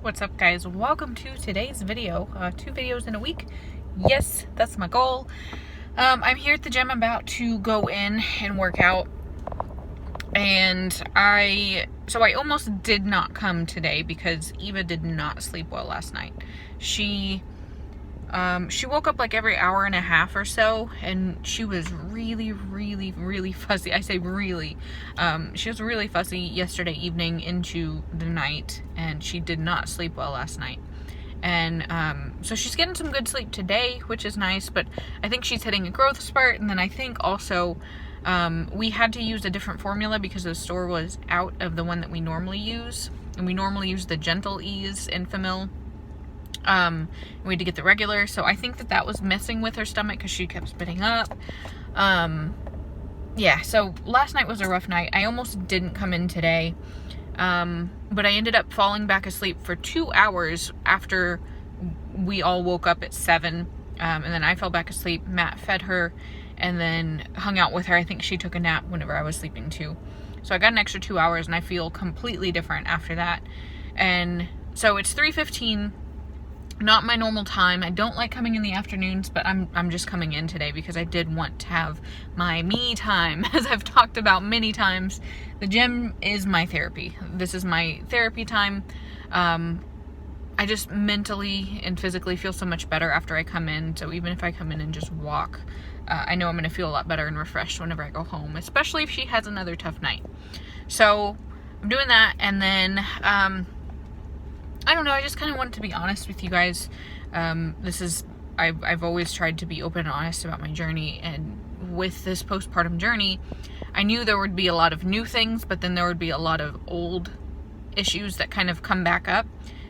What's up, guys? Welcome to today's video. 2 videos in a week. Yes, that's my goal. I'm here at the gym. I'm about to go in and work out. And I almost did not come today because Eva did not sleep well last night. She woke up like every hour and a half or so, and she was really fussy. I say really. She was really fussy yesterday evening into the night, and she did not sleep well last night. And so she's getting some good sleep today, which is nice, but I think she's hitting a growth spurt. And then I think also we had to use a different formula because the store was out of the one that we normally use, and we normally use the Gentle Ease Infamil. We had to get the regular, so I think that was messing with her stomach because she kept spitting up. Yeah, so last night was a rough night. I almost didn't come in today, but I ended up falling back asleep for 2 hours after we all woke up at 7, and then I fell back asleep. Matt fed her and then hung out with her. I think she took a nap whenever I was sleeping too. So I got an extra 2 hours, and I feel completely different after that. And so it's 3:15. Not my normal time. I don't like coming in the afternoons, but I'm just coming in today because I did want to have my me time. As I've talked about many times, the gym is my therapy. This is my therapy time. I just mentally and physically feel so much better after I come in. So even if I come in and just walk, I know I'm going to feel a lot better and refreshed whenever I go home, especially if she has another tough night. So I'm doing that, and then I don't know, I just kind of wanted to be honest with you guys. I've always tried to be open and honest about my journey, and with this postpartum journey, I knew there would be a lot of new things, but then there would be a lot of old issues that kind of come back up.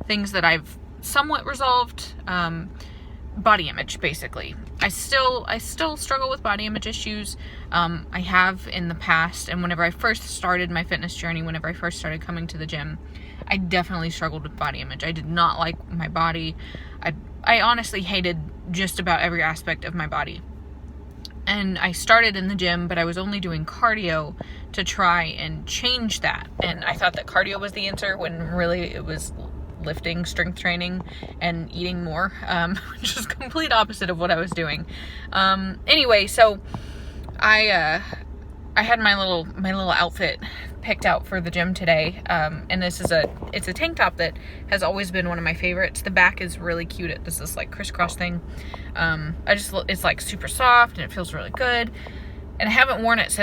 Things that I've somewhat resolved. Body image, basically. I still struggle with body image issues. I have in the past, and whenever I first started my fitness journey, whenever I first started coming to the gym, I definitely struggled with body image. I did not like my body. I honestly hated just about every aspect of my body. And I started in the gym, but I was only doing cardio to try and change that. And I thought that cardio was the answer when really it was lifting, strength training, and eating more, which is complete opposite of what I was doing. Anyway, so I had my little outfit picked out for the gym today, and it's a tank top that has always been one of my favorites. The back is really cute. It does this like crisscross thing. It's like super soft and it feels really good. And I haven't worn it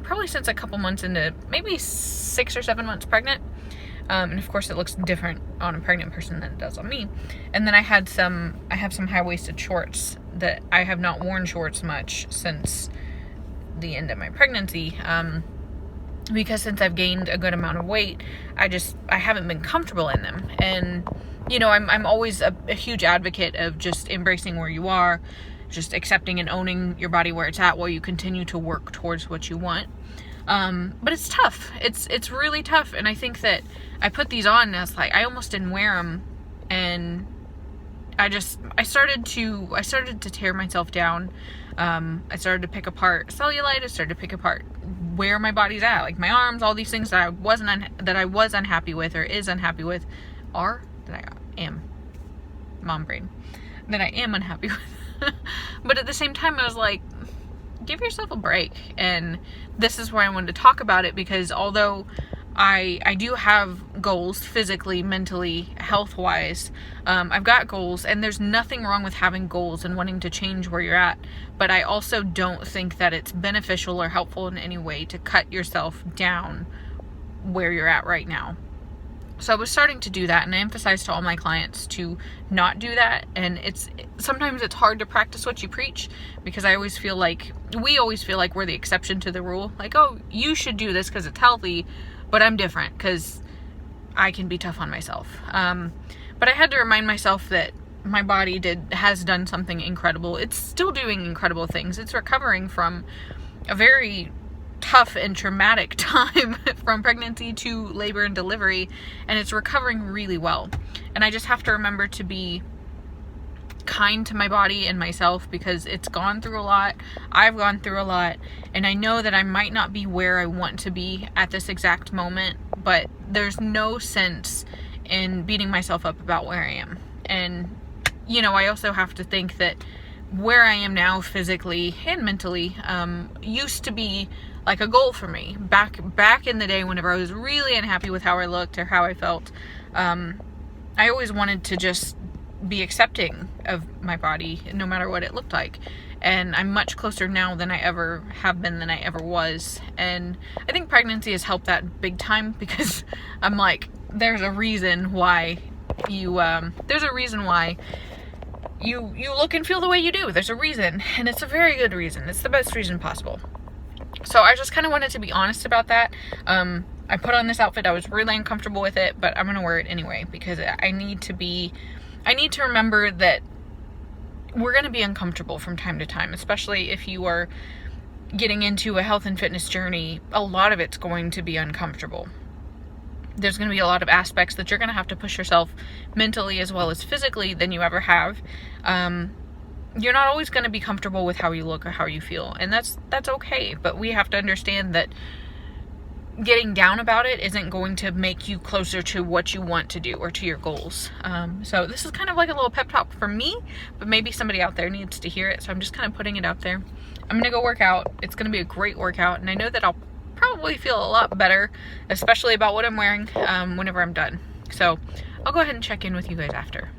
probably since a couple months into maybe 6 or 7 months pregnant. And of course it looks different on a pregnant person than it does on me. And then I have some high-waisted shorts that I have not worn shorts much since the end of my pregnancy, because since I've gained a good amount of weight, I haven't been comfortable in them. And you know, I'm always a huge advocate of just embracing where you are, just accepting and owning your body where it's at while you continue to work towards what you want. But it's tough. It's really tough. And I think that I put these on and I almost didn't wear them, and I started to tear myself down. I started to pick apart cellulite. I started to pick apart where my body's at, like my arms, all these things that I was unhappy with, or is unhappy with, that I am unhappy with. But at the same time, I was like, give yourself a break. And this is where I wanted to talk about it, because although I do have goals physically, mentally, health-wise, I've got goals, and there's nothing wrong with having goals and wanting to change where you're at, but I also don't think that it's beneficial or helpful in any way to cut yourself down where you're at right now. So I was starting to do that, and I emphasize to all my clients to not do that. And sometimes it's hard to practice what you preach, because we always feel like we're the exception to the rule. Like, oh, you should do this because it's healthy, but I'm different because I can be tough on myself. But I had to remind myself that my body has done something incredible. It's still doing incredible things. It's recovering from a very tough and traumatic time from pregnancy to labor and delivery, and it's recovering really well. And I just have to remember to be kind to my body and myself, because it's gone through a lot. I've gone through a lot, and I know that I might not be where I want to be at this exact moment, but there's no sense in beating myself up about where I am. And, you know, I also have to think that where I am now physically and mentally used to be like a goal for me. Back in the day, whenever I was really unhappy with how I looked or how I felt, I always wanted to just be accepting of my body no matter what it looked like. And I'm much closer now than I ever have been, than I ever was. And I think pregnancy has helped that big time, because I'm like, there's a reason why you look and feel the way you do. There's a reason, and it's a very good reason. It's the best reason possible. So I just kind of wanted to be honest about that. I put on this outfit. I was really uncomfortable with it, but I'm going to wear it anyway, because I need to remember that we're going to be uncomfortable from time to time, especially if you are getting into a health and fitness journey. A lot of it's going to be uncomfortable. There's going to be a lot of aspects that you're going to have to push yourself mentally as well as physically than you ever have. You're not always going to be comfortable with how you look or how you feel, and that's okay. But we have to understand that getting down about it isn't going to make you closer to what you want to do or to your goals. So this is kind of like a little pep talk for me, but maybe somebody out there needs to hear it. So I'm just kind of putting it out there. I'm going to go work out. It's going to be a great workout, and I know that I'll probably feel a lot better, especially about what I'm wearing, whenever I'm done. So I'll go ahead and check in with you guys after.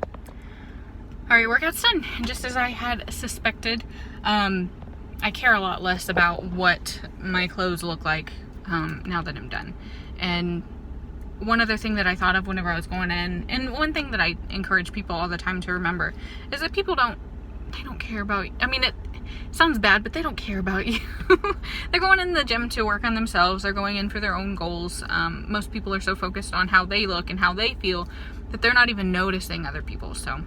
Alright, workout's done. Just as I had suspected, I care a lot less about what my clothes look like now that I'm done. And one other thing that I thought of whenever I was going in, and one thing that I encourage people all the time to remember, is that people don't care about you. I mean, it sounds bad, but they don't care about you. They're going in the gym to work on themselves. They're going in for their own goals. Most people are so focused on how they look and how they feel that they're not even noticing other people. So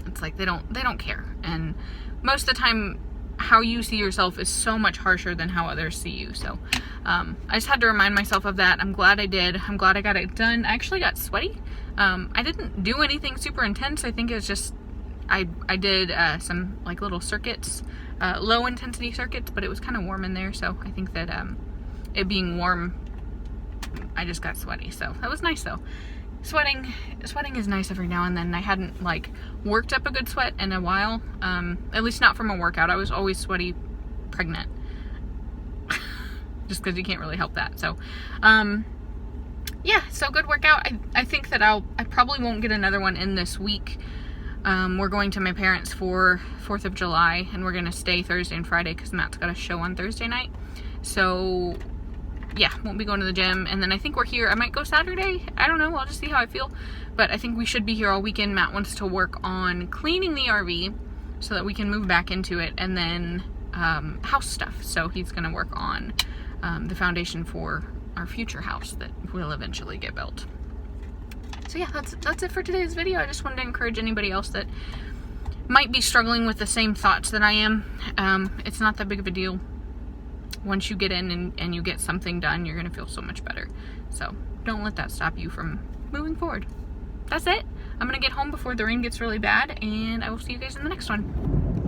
it's like they don't care. And most of the time, how you see yourself is so much harsher than how others see you. So I just had to remind myself of that. I'm glad I did. I'm glad I got it done. I actually got sweaty. I didn't do anything super intense. I think it was just I did some like little circuits, low intensity circuits, but it was kind of warm in there. So I think that it being warm, I just got sweaty. So that was nice though. Sweating is nice every now and then. I hadn't like worked up a good sweat in a while, at least not from a workout. I was always sweaty pregnant, just because you can't really help that. So yeah, so good workout. I think that I probably won't get another one in this week. We're going to my parents for 4th of July, and we're going to stay Thursday and Friday because Matt's got a show on Thursday night. So yeah, won't be going to the gym. And then I think we're here. I might go Saturday. I don't know. I'll just see how I feel. But I think we should be here all weekend. Matt wants to work on cleaning the RV so that we can move back into it, and then house stuff. So he's going to work on the foundation for our future house that will eventually get built. So yeah, that's it for today's video. I just wanted to encourage anybody else that might be struggling with the same thoughts that I am. It's not that big of a deal. Once you get in and you get something done, you're going to feel so much better. So don't let that stop you from moving forward. That's it. I'm going to get home before the rain gets really bad, and I will see you guys in the next one.